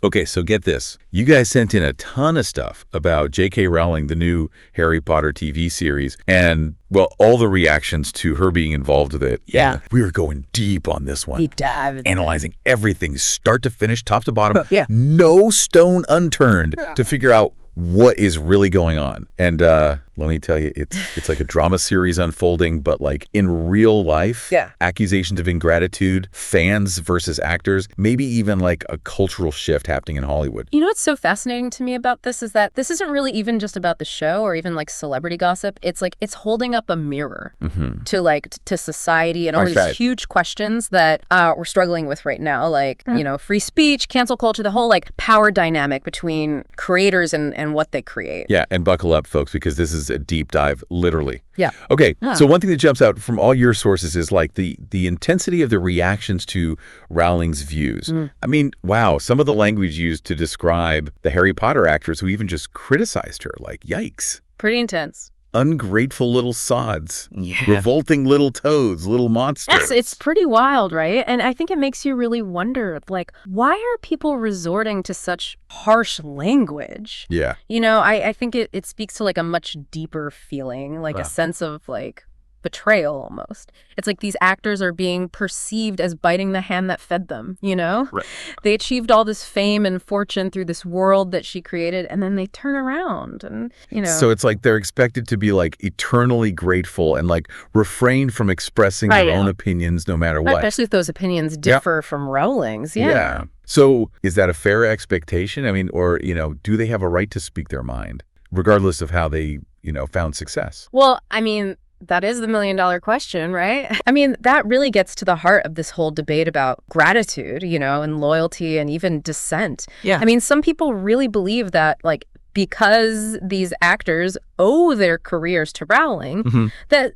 Okay, so get this. You guys sent in a ton of stuff about J.K. Rowling, the new Harry Potter TV series, and, well, all the reactions to her being involved with it. Yeah. We were going deep on this one. Deep dive. Analyzing everything, start to finish, top to bottom. Yeah. No stone unturned to figure out what is really going on. And let me tell you, it's like a drama series unfolding, but like in real life, Yeah. accusations of ingratitude, fans versus actors, maybe even like a cultural shift happening in Hollywood. You know what's so fascinating to me about this is that this isn't really even just about the show or even like celebrity gossip. It's like it's holding up a mirror to society and all these huge questions that we're struggling with right now, like you know, free speech, cancel culture, the whole like power dynamic between creators and what they create. Yeah, and buckle up, folks, because this is a deep dive, literally. Yeah. Okay, so one thing that jumps out from all your sources is like the intensity of the reactions to Rowling's views. I mean, wow, some of the language used to describe the Harry Potter actors who even just criticized her, like, yikes. Pretty intense. Ungrateful little sods, revolting little toads, little monsters. Yes, it's pretty wild, right? And I think it makes you really wonder, like, why are people resorting to such harsh language? Yeah. You know, I think it speaks to like a much deeper feeling, like a sense of like betrayal almost. It's like these actors are being perceived as biting the hand that fed them, you know? Right. They achieved all this fame and fortune through this world that she created, and then they turn around and, you know. So it's like they're expected to be like eternally grateful and like refrain from expressing their own opinions no matter what. Especially if those opinions differ from Rowling's. Yeah. So is that a fair expectation? I mean, or, you know, do they have a right to speak their mind regardless of how they, you know, found success? Well, I mean, that is the million-dollar question, right? I mean, that really gets to the heart of this whole debate about gratitude, you know, and loyalty and even dissent. Yeah. I mean, some people really believe that, like, because these actors owe their careers to Rowling, that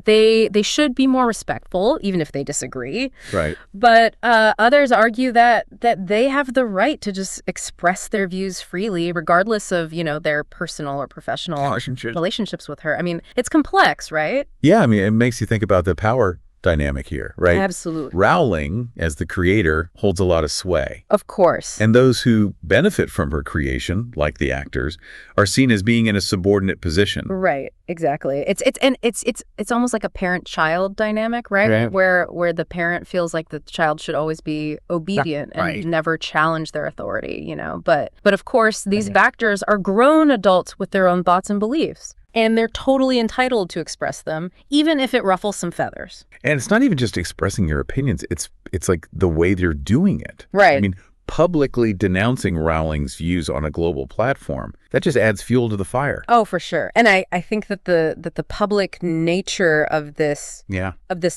they should be more respectful, even if they disagree. Right. But others argue that they have the right to just express their views freely, regardless of, you know, their personal or professional relationships with her. I mean, it's complex, right? Yeah, I mean, it makes you think about the power dynamic here, right? Absolutely. Rowling, as the creator, holds a lot of sway. Of course. And those who benefit from her creation, like the actors, are seen as being in a subordinate position. Right. Exactly. It's almost like a parent-child dynamic, right? Where the parent feels like the child should always be obedient and never challenge their authority, you know. But of course, these actors are grown adults with their own thoughts and beliefs. And they're totally entitled to express them, even if it ruffles some feathers. And it's not even just expressing your opinions. It's like the way they're doing it. Right. I mean, publicly denouncing Rowling's views on a global platform, that just adds fuel to the fire. Oh, for sure. And I think that the public nature of this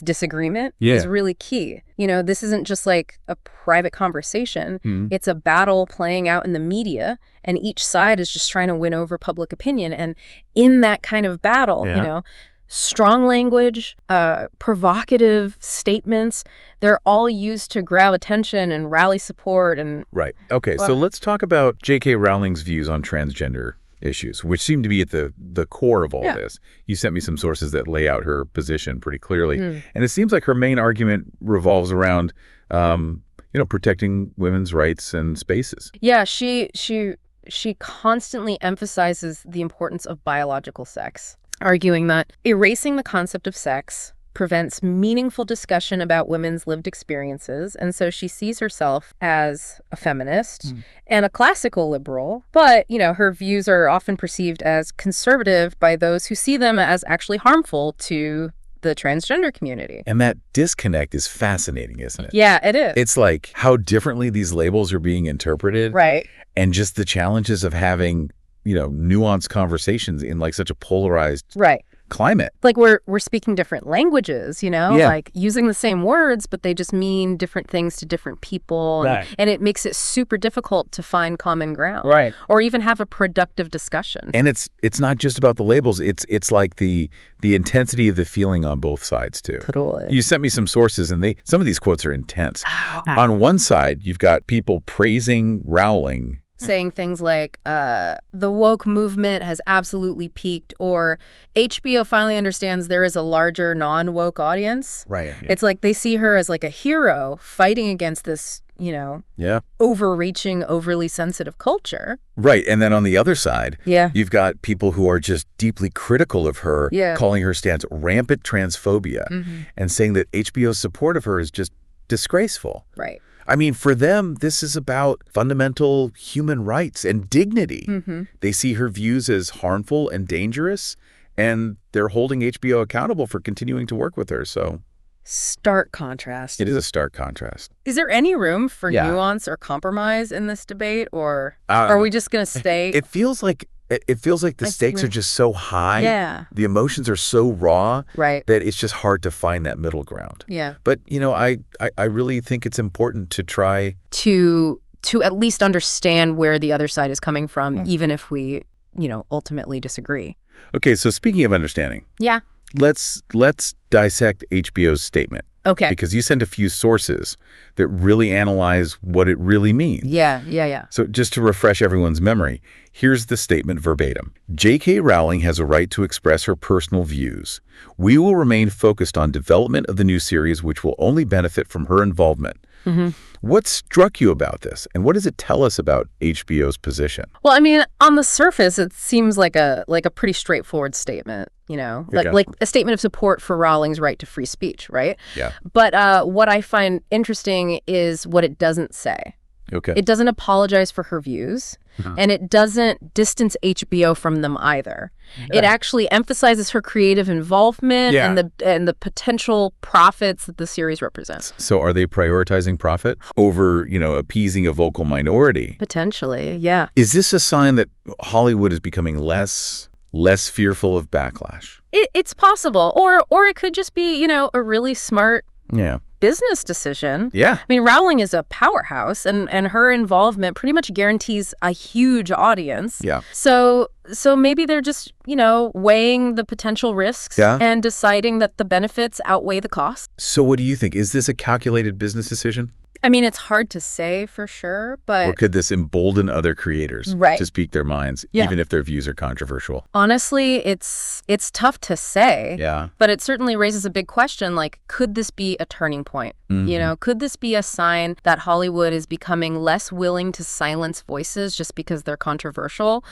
disagreement is really key. You know, this isn't just like a private conversation. It's a battle playing out in the media, and each side is just trying to win over public opinion. And in that kind of battle, you know, strong language, provocative statements, they're all used to grab attention and rally support. And Right. Okay, so let's talk about J.K. Rowling's views on transgender issues, which seem to be at the core of all this. You sent me some sources that lay out her position pretty clearly. And it seems like her main argument revolves around, you know, protecting women's rights and spaces. Yeah, she constantly emphasizes the importance of biological sex, arguing that erasing the concept of sex prevents meaningful discussion about women's lived experiences. And so she sees herself as a feminist and a classical liberal. But, you know, her views are often perceived as conservative by those who see them as actually harmful to the transgender community. And that disconnect is fascinating, isn't it? Yeah, it is. It's like how differently these labels are being interpreted. Right. And just the challenges of having, you know, nuanced conversations in like such a polarized climate. Like we're speaking different languages, you know, like using the same words, but they just mean different things to different people. And it makes it super difficult to find common ground. Right. Or even have a productive discussion. And it's not just about the labels. It's like the intensity of the feeling on both sides too. Totally. You sent me some sources and some of these quotes are intense. On one side, you've got people praising Rowling saying things like, the woke movement has absolutely peaked, or HBO finally understands there is a larger non-woke audience. Right. Yeah. It's like they see her as like a hero fighting against this, overreaching, overly sensitive culture. Right. And then on the other side, you've got people who are just deeply critical of her, calling her stance rampant transphobia, and saying that HBO's support of her is just disgraceful. Right. I mean, for them, this is about fundamental human rights and dignity. They see her views as harmful and dangerous, and they're holding HBO accountable for continuing to work with her. So, stark contrast. It is a stark contrast. Is there any room for nuance or compromise in this debate, or are we just going to stay? It feels like the stakes are just so high. Yeah. The emotions are so raw that it's just hard to find that middle ground. Yeah. But, I really think it's important to try to at least understand where the other side is coming from, even if we, ultimately disagree. Okay, so speaking of understanding. Yeah. Let's dissect HBO's statement. Okay. Because you sent a few sources that really analyze what it really means. Yeah. So just to refresh everyone's memory, here's the statement verbatim. J.K. Rowling has a right to express her personal views. We will remain focused on development of the new series, which will only benefit from her involvement. What struck you about this, and what does it tell us about HBO's position? Well, I mean, on the surface, it seems like a pretty straightforward statement, like a statement of support for Rowling's right to free speech, right? Yeah. But what I find interesting is what it doesn't say. Okay. It doesn't apologize for her views, and it doesn't distance HBO from them either. Yeah. It actually emphasizes her creative involvement and the potential profits that the series represents. So are they prioritizing profit over, appeasing a vocal minority? Potentially, yeah. Is this a sign that Hollywood is becoming less fearful of backlash? It's possible. Or it could just be, a really smart business decision. Yeah. I mean, Rowling is a powerhouse, and her involvement pretty much guarantees a huge audience. Yeah. So maybe they're just, weighing the potential risks and deciding that the benefits outweigh the costs. So what do you think? Is this a calculated business decision? I mean, it's hard to say for sure, but... Or could this embolden other creators to speak their minds, even if their views are controversial? Honestly, it's tough to say. Yeah. But it certainly raises a big question, like, could this be a turning point? Could this be a sign that Hollywood is becoming less willing to silence voices just because they're controversial,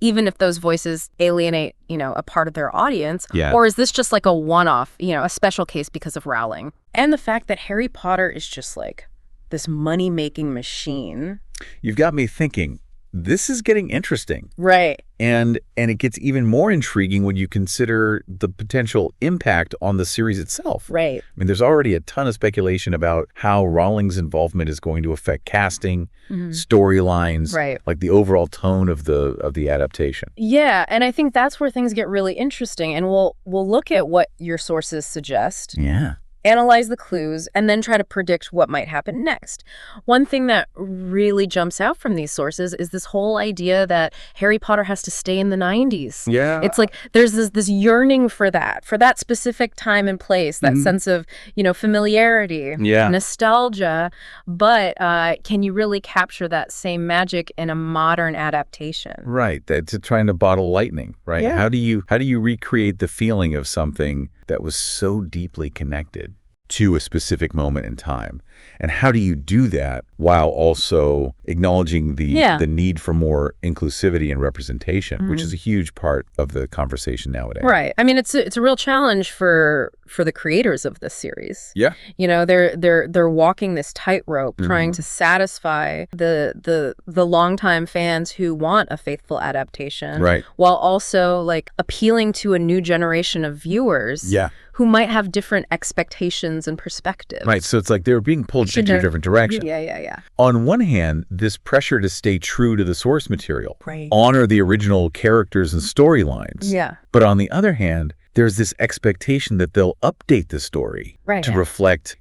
even if those voices alienate, a part of their audience? Yeah. Or is this just like a one-off, a special case because of Rowling? And the fact that Harry Potter is just like this money-making machine. You've got me thinking, this is getting interesting. Right. And it gets even more intriguing when you consider the potential impact on the series itself. Right. I mean, there's already a ton of speculation about how Rowling's involvement is going to affect casting, storylines, like the overall tone of the adaptation. Yeah, and I think that's where things get really interesting. And we'll look at what your sources suggest. Yeah. Analyze the clues, and then try to predict what might happen next. One thing that really jumps out from these sources is this whole idea that Harry Potter has to stay in the 90s. Yeah. It's like there's this yearning for that specific time and place, that sense of, familiarity, nostalgia. But can you really capture that same magic in a modern adaptation? Right. That's trying to bottle lightning, right? Yeah. How do you recreate the feeling of something that was so deeply connected to a specific moment in time? And how do you do that while also acknowledging the need for more inclusivity and representation, which is a huge part of the conversation nowadays? Right. I mean, it's a real challenge for the creators of this series. Yeah. They're walking this tightrope, trying to satisfy the longtime fans who want a faithful adaptation, right, while also like appealing to a new generation of viewers. Yeah. Who might have different expectations and perspectives. Right. So it's like they're being pulled in two different directions. Yeah. On one hand, this pressure to stay true to the source material, right, honor the original characters and storylines. Yeah. But on the other hand, there's this expectation that they'll update the story to reflect,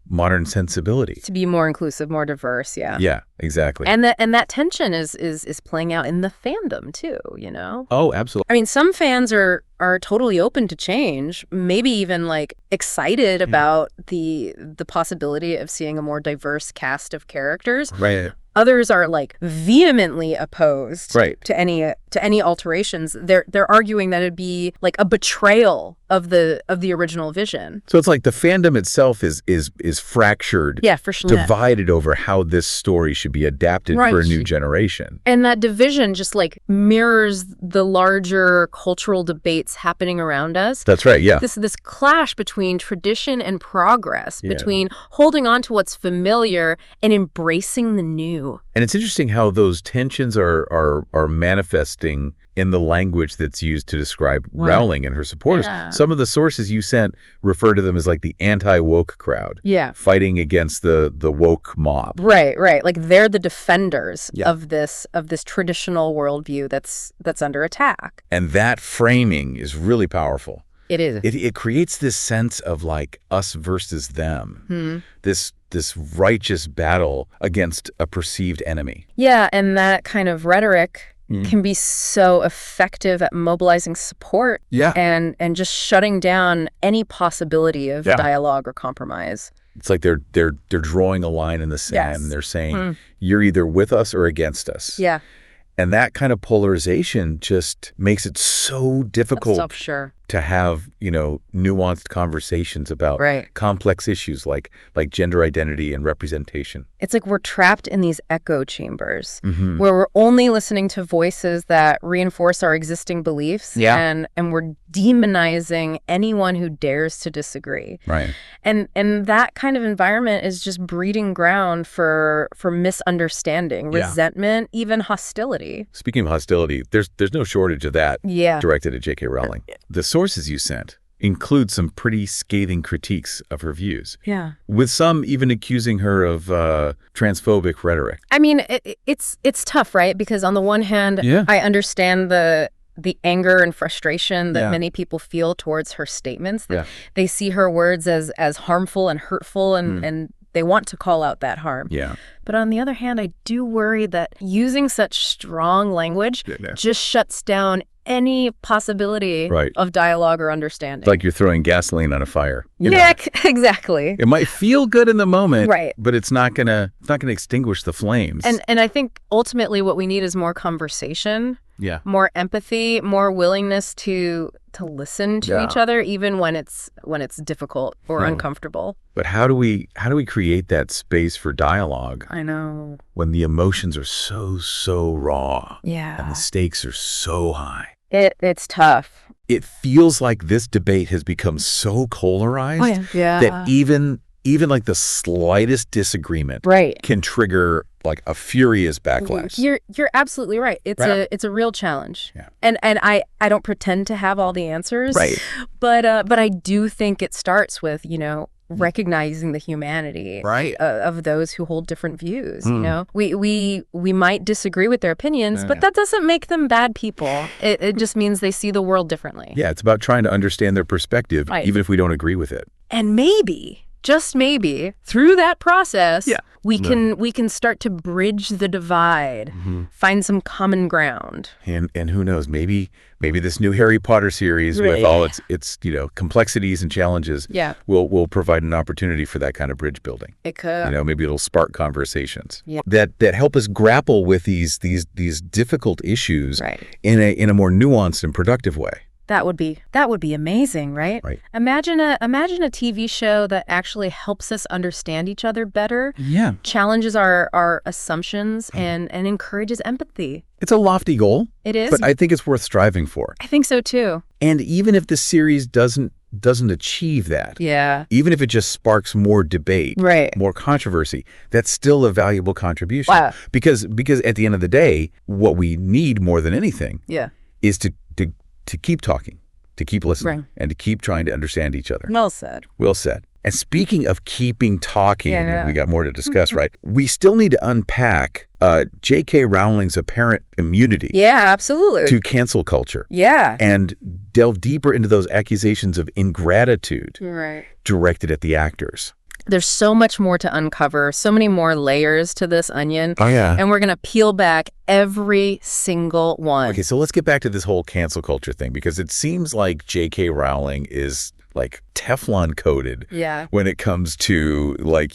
modern sensibility. To be more inclusive, more diverse, yeah. Yeah, exactly. And that tension is playing out in the fandom too, Oh, absolutely. I mean, some fans are totally open to change, maybe even like excited about the possibility of seeing a more diverse cast of characters. Right. Others are like vehemently opposed to any alterations. They're arguing that it'd be like a betrayal of the original vision. So it's like the fandom itself is fractured, for sure, divided over how this story should be adapted for a new generation. And that division just like mirrors the larger cultural debates happening around us. That's right, yeah. This clash between tradition and progress, between holding on to what's familiar and embracing the new. And it's interesting how those tensions are manifesting in the language that's used to describe Rowling and her supporters. Some of the sources you sent refer to them as like the anti-woke crowd. Fighting against the woke mob. Right. Like they're the defenders of this traditional worldview that's under attack. And that framing is really powerful. It is. It creates this sense of like us versus them. This righteous battle against a perceived enemy. Yeah, and that kind of rhetoric can be so effective at mobilizing support and just shutting down any possibility of dialogue or compromise. It's like they're drawing a line in the sand and they're saying you're either with us or against us. And that kind of polarization just makes it so difficult to have, nuanced conversations about complex issues like gender identity and representation. It's like we're trapped in these echo chambers where we're only listening to voices that reinforce our existing beliefs and we're demonizing anyone who dares to disagree. And that kind of environment is just breeding ground for misunderstanding, resentment, even hostility. Speaking of hostility, there's no shortage of that directed at J.K. Rowling. The sources you sent include some pretty scathing critiques of her views. With some even accusing her of transphobic rhetoric. I mean, it's tough, right? Because on the one hand, I understand the anger and frustration that many people feel towards her statements. They see her words as harmful and hurtful and they want to call out that harm. But on the other hand, I do worry that using such strong language just shuts down any possibility of dialogue or understanding. It's like you're throwing gasoline on a fire. Exactly. It might feel good in the moment, but it's not gonna extinguish the flames. And I think ultimately what we need is more conversation, more empathy, more willingness to listen to each other, even when it's difficult or uncomfortable. But how do we create that space for dialogue? I know. When the emotions are so raw. And the stakes are so high. It's tough. It feels like this debate has become so polarized that even like the slightest disagreement can trigger like a furious backlash. You're absolutely right. It's a real challenge. And I don't pretend to have all the answers. But I do think it starts with, recognizing the humanity of those who hold different views. We might disagree with their opinions, but that doesn't make them bad people. It just means they see the world differently. It's about trying to understand their perspective, even if we don't agree with it. And maybe, just maybe, through that process, we can start to bridge the divide, find some common ground. And who knows, maybe this new Harry Potter series with all its complexities and challenges will provide an opportunity for that kind of bridge building. It could. Maybe it'll spark conversations that help us grapple with these difficult issues in a more nuanced and productive way. That would be amazing, right? Imagine a TV show that actually helps us understand each other better. Challenges our assumptions and encourages empathy. It's a lofty goal. It is. But I think it's worth striving for. I think so too. And even if the series doesn't achieve that, even if it just sparks more debate, more controversy, that's still a valuable contribution. Because at the end of the day, what we need more than anything is to keep talking, to keep listening, and to keep trying to understand each other. Well said. Well said. And speaking of keeping talking, we got more to discuss, right? We still need to unpack J.K. Rowling's apparent immunity. Absolutely. To cancel culture. And delve deeper into those accusations of ingratitude directed at the actors. There's so much more to uncover, so many more layers to this onion. And we're going to peel back every single one. Okay, so let's get back to this whole cancel culture thing, because it seems like J.K. Rowling is like Teflon coated when it comes to like,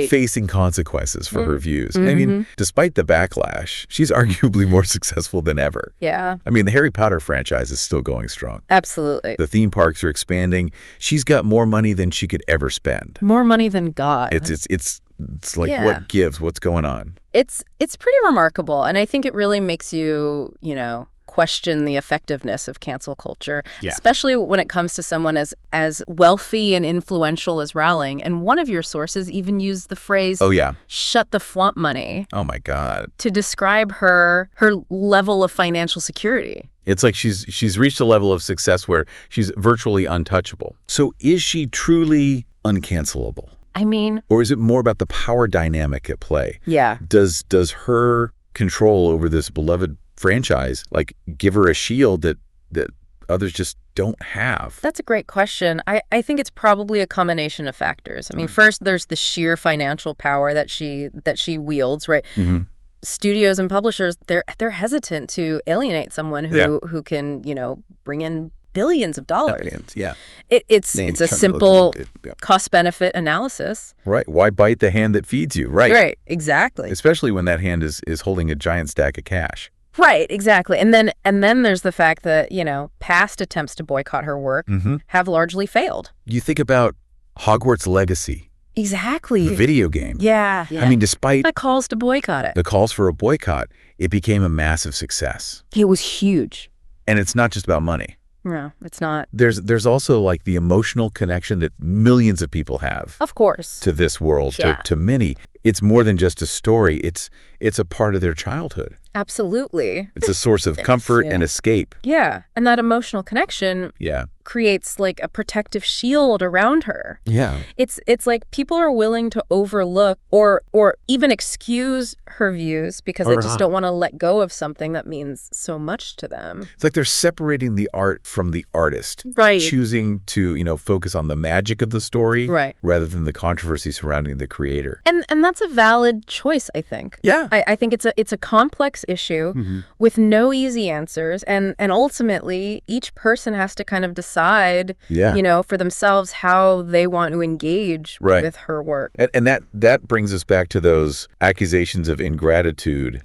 facing consequences for her views. I mean, despite the backlash, she's arguably more successful than ever. Yeah. I mean, the Harry Potter franchise is still going strong. Absolutely. The theme parks are expanding. She's got more money than she could ever spend. More money than God. It's like, what gives? What's going on? It's pretty remarkable. And I think it really makes you, question the effectiveness of cancel culture, especially when it comes to someone as wealthy and influential as Rowling. And one of your sources even used the phrase, shut the flump money. Oh, my God. To describe her level of financial security. It's like she's reached a level of success where she's virtually untouchable. So is she truly uncancelable? I mean... Or is it more about the power dynamic at play? Yeah. Does her control over this beloved franchise like give her a shield that others just don't have? That's a great question. I think it's probably a combination of factors. I mean, first there's the sheer financial power that she wields, right? Mm-hmm. Studios and publishers, they're hesitant to alienate someone who can, bring in billions of dollars. Billions, yeah. It's a simple cost-benefit analysis. Right. Why bite the hand that feeds you? Right. Right. Exactly. Especially when that hand is holding a giant stack of cash. Right. Exactly. And then there's the fact that, past attempts to boycott her work have largely failed. You think about Hogwarts Legacy. Exactly. The video game. Yeah. I mean, despite the calls to boycott it. The calls for a boycott, it became a massive success. It was huge. And it's not just about money. No, it's not. There's also like the emotional connection that millions of people have. Of course. To this world, to many. It's more than just a story. It's a part of their childhood. Absolutely. It's a source of comfort and escape. Yeah. And that emotional connection creates like a protective shield around her. Yeah. It's like people are willing to overlook or even excuse her views because they just don't want to let go of something that means so much to them. It's like they're separating the art from the artist. Right. Choosing to, focus on the magic of the story rather than the controversy surrounding the creator. And that's a valid choice, I think. Yeah. I think it's a complex issue with no easy answers. And ultimately, each person has to kind of decide, for themselves how they want to engage with her work. And that brings us back to those accusations of ingratitude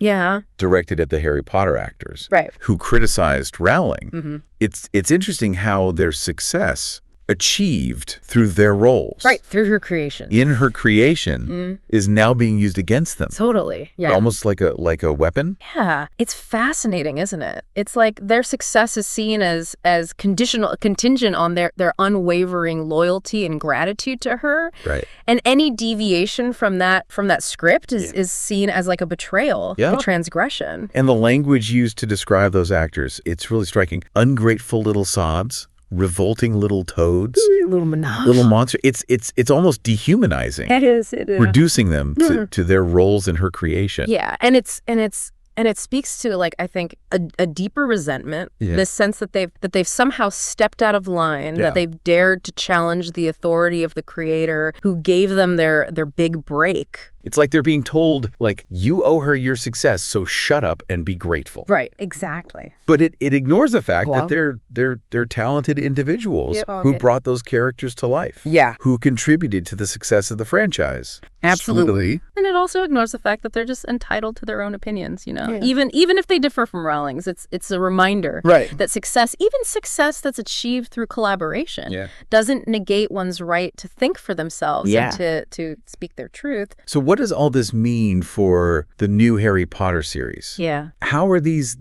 directed at the Harry Potter actors who criticized Rowling. It's interesting how their success achieved through their roles. Right, through her creation. In her creation is now being used against them. Totally. Yeah. Almost like a weapon. Yeah. It's fascinating, isn't it? It's like their success is seen as contingent on their unwavering loyalty and gratitude to her. Right. And any deviation from that script is seen as like a betrayal, a transgression. And the language used to describe those actors, it's really striking. Ungrateful little sods. Revolting little toads, little menage, little monster. It's almost dehumanizing. It is. Reducing them to their roles in her creation. Yeah, and it speaks to, like, I think a deeper resentment, this sense that they've somehow stepped out of line, that they've dared to challenge the authority of the creator who gave them their big break. It's like they're being told, like, you owe her your success, so shut up and be grateful. Right, exactly. But it ignores the fact that they're talented individuals who brought those characters to life. Yeah. Who contributed to the success of the franchise. Absolutely. And it also ignores the fact that they're just entitled to their own opinions, Yeah. Even if they differ from Rowling's, it's a reminder that success, even success that's achieved through collaboration, doesn't negate one's right to think for themselves and to speak their truth. So what does all this mean for the new Harry Potter series? Yeah. How are these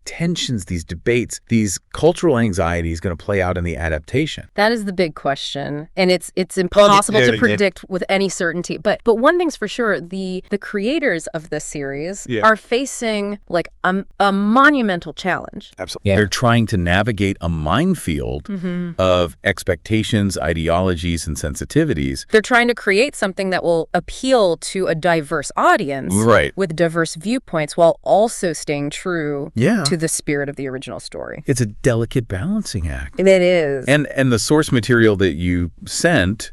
tensions, these debates, these cultural anxieties going to play out in the adaptation? That is the big question, and it's impossible to predict with any certainty. But one thing's for sure: the creators of this series are facing like a monumental challenge. Absolutely, they're trying to navigate a minefield of expectations, ideologies, and sensitivities. They're trying to create something that will appeal to a diverse audience, with diverse viewpoints, while also staying true to the spirit of the original story. It's a delicate balancing act. It is. And the source material that you sent,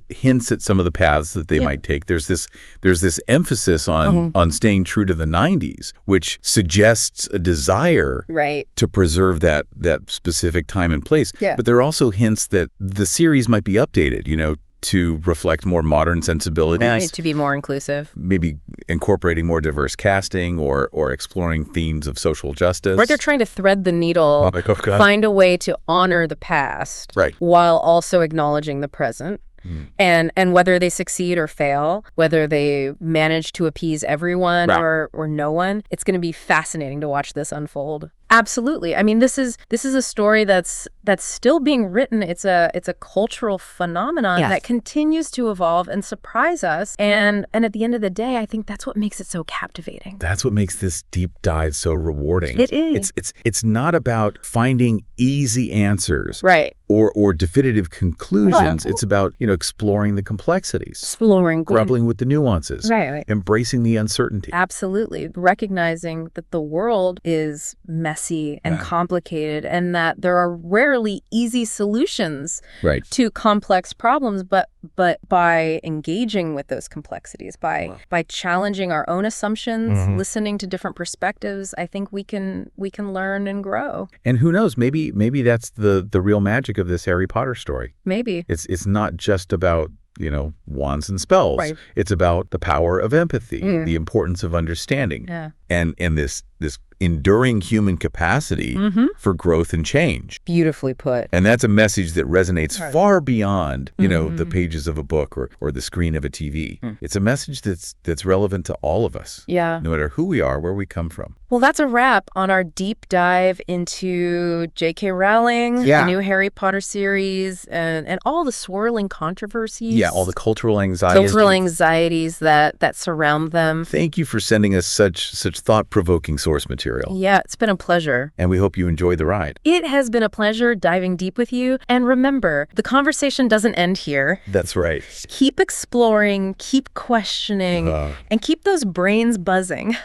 hints at some of the paths that they might take. There's this emphasis on staying true to the 90s, which suggests a desire to preserve that specific time and place. Yeah. But there are also hints that the series might be updated, to reflect more modern sensibilities. To be more inclusive. Maybe incorporating more diverse casting or exploring themes of social justice. Right, they're trying to thread the needle, find a way to honor the past while also acknowledging the present. And whether they succeed or fail, whether they manage to appease everyone or no one, it's going to be fascinating to watch this unfold. Absolutely. I mean, this is a story that's still being written. It's a cultural phenomenon that continues to evolve and surprise us. And at the end of the day, I think that's what makes it so captivating. That's what makes this deep dive so rewarding. It is. It's not about finding easy answers. Right. Or definitive conclusions. It's about, exploring the complexities. Grappling with the nuances. Right. Embracing the uncertainty. Absolutely. Recognizing that the world is messy and complicated, and that there are rarely easy solutions to complex problems, but by engaging with those complexities, by challenging our own assumptions, listening to different perspectives, I think we can learn and grow. And who knows, maybe that's the real magic of this Harry Potter story. Maybe. It's not just about wands and spells. Right. It's about the power of empathy, the importance of understanding, and this enduring human capacity for growth and change. Beautifully put. And that's a message that resonates far beyond, the pages of a book or the screen of a TV. It's a message that's relevant to all of us. Yeah. No matter who we are, where we come from. Well, that's a wrap on our deep dive into J.K. Rowling, the new Harry Potter series, and all the swirling controversies. Yeah, all the cultural anxieties. That surround them. Thank you for sending us such thought-provoking source material. Yeah, it's been a pleasure. And we hope you enjoyed the ride. It has been a pleasure diving deep with you. And remember, the conversation doesn't end here. That's right. Keep exploring, keep questioning, and keep those brains buzzing.